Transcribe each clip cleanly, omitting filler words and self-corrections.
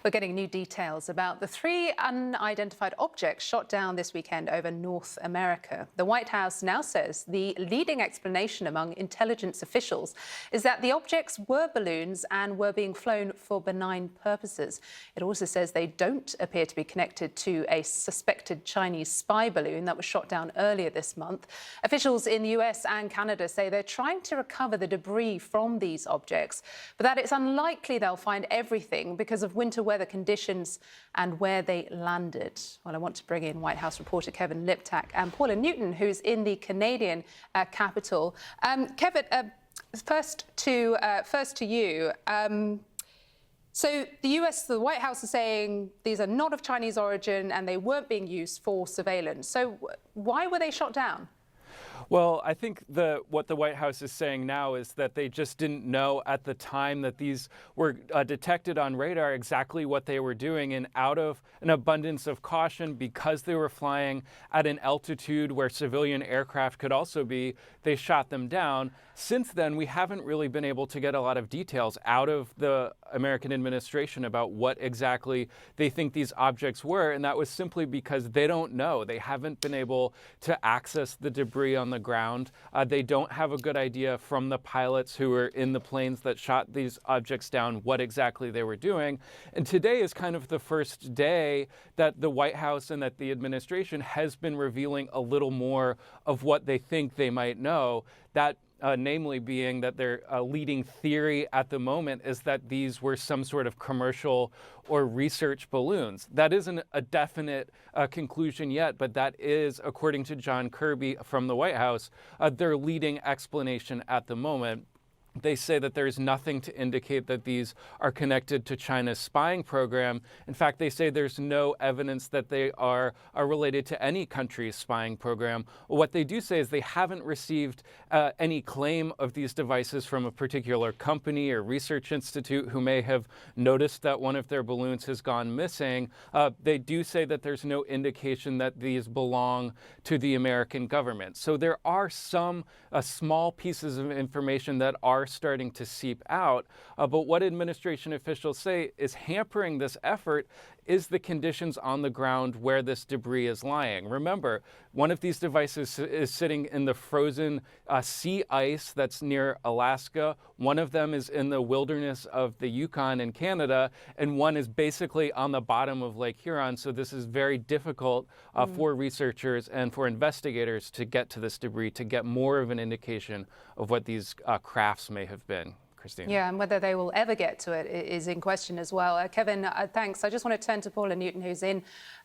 We're getting new details about the three unidentified objects shot down this weekend over North America. The White House now says the leading explanation among intelligence officials is that the objects were balloons and were being flown for benign purposes. It also says they don't appear to be connected to a suspected Chinese spy balloon that was shot down earlier this month. Officials in the US and Canada say they're trying to recover the debris from these objects, but that it's unlikely they'll find everything because of winter weather conditions and where they landed. Well, I want to bring in White House reporter Kevin Liptak and Paula Newton, who's in the Canadian capital. Kevin, first to you. So the White House is saying these are not of Chinese origin and they weren't being used for surveillance. So why were they shot down? Well, I think what the White House is saying now is that they just didn't know at the time that these were detected on radar exactly what they were doing, and out of an abundance of caution, because they were flying at an altitude where civilian aircraft could also be, they shot them down. Since then, we haven't really been able to get a lot of details out of the American administration about what exactly they think these objects were, and that was simply because they don't know. They haven't been able to access the debris on the ground. They don't have a good idea from the pilots who were in the planes that shot these objects down what exactly they were doing. And today is kind of the first day that the White House and that the administration has been revealing a little more of what they think they might know. That namely being that their leading theory at the moment is that these were some sort of commercial or research balloons. That isn't a definite conclusion yet, but that is, according to John Kirby from the White House, their leading explanation at the moment. They say that there's nothing to indicate that these are connected to China's spying program. In fact, they say there's no evidence that they are related to any country's spying program. What they do say is they haven't received any claim of these devices from a particular company or research institute who may have noticed that one of their balloons has gone missing. They do say that there's no indication that these belong to the American government. So there are some small pieces of information that are starting to seep out. But what administration officials say is hampering this effort is the conditions on the ground where this debris is lying. Remember, one of these devices is sitting in the frozen sea ice that's near Alaska. One of them is in the wilderness of the Yukon in Canada, and one is basically on the bottom of Lake Huron. So this is very difficult for researchers and for investigators to get to this debris, to get more of an indication of what these crafts may have been. Christine. Yeah, and whether they will ever get to it is in question as well. Kevin, thanks. I just want to turn to Paula Newton, who's in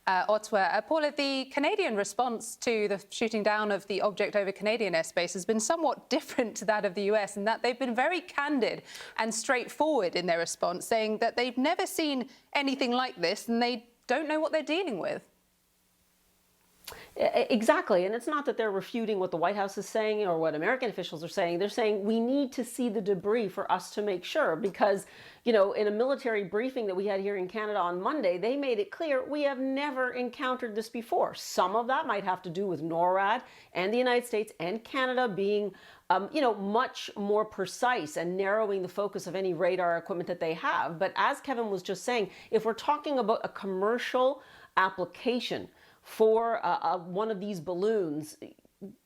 Ottawa. Paula, the Canadian response to the shooting down of the object over Canadian airspace has been somewhat different to that of the US, in that they've been very candid and straightforward in their response, saying that they've never seen anything like this and they don't know what they're dealing with. Exactly. And it's not that they're refuting what the White House is saying or what American officials are saying. They're saying we need to see the debris for us to make sure, because, you know, in a military briefing that we had here in Canada on Monday, they made it clear we have never encountered this before. Some of that might have to do with NORAD and the United States and Canada being much more precise and narrowing the focus of any radar equipment that they have. But as Kevin was just saying, if we're talking about a commercial application for one of these balloons,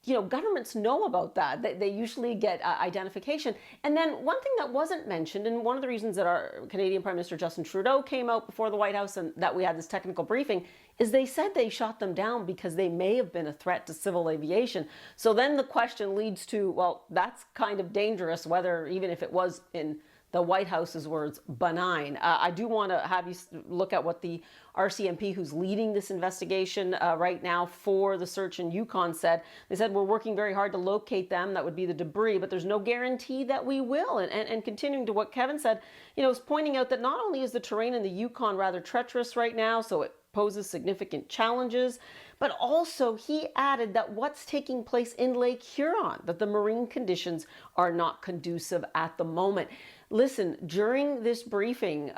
governments know about that. They usually get identification. And then one thing that wasn't mentioned, and one of the reasons that our Canadian Prime Minister Justin Trudeau came out before the White House and that we had this technical briefing, is they said they shot them down because they may have been a threat to civil aviation. So then the question leads to, well, that's kind of dangerous, whether even if it was, in the White House's words, benign. I do want to have you look at what the RCMP, who's leading this investigation right now for the search in Yukon, said. They said, we're working very hard to locate them. That would be the debris, but there's no guarantee that we will. And continuing to what Kevin said, is pointing out that not only is the terrain in the Yukon rather treacherous right now, so it poses significant challenges, but also he added that what's taking place in Lake Huron, that the marine conditions are not conducive at the moment. Listen, during this briefing,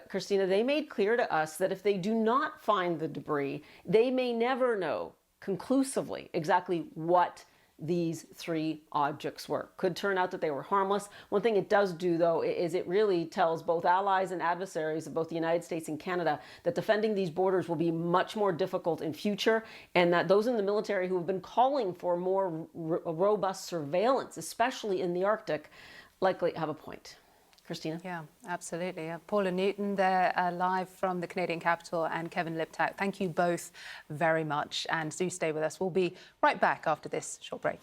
Christina, they made clear to us that if they do not find the debris, they may never know conclusively exactly what these three objects were. Could turn out that they were harmless. One thing it does do, though, is it really tells both allies and adversaries of both the United States and Canada that defending these borders will be much more difficult in future, and that those in the military who have been calling for more robust surveillance, especially in the Arctic, likely have a point. Christina? Yeah, absolutely. Paula Newton there, live from the Canadian capital, and Kevin Liptak. Thank you both very much, and do stay with us. We'll be right back after this short break.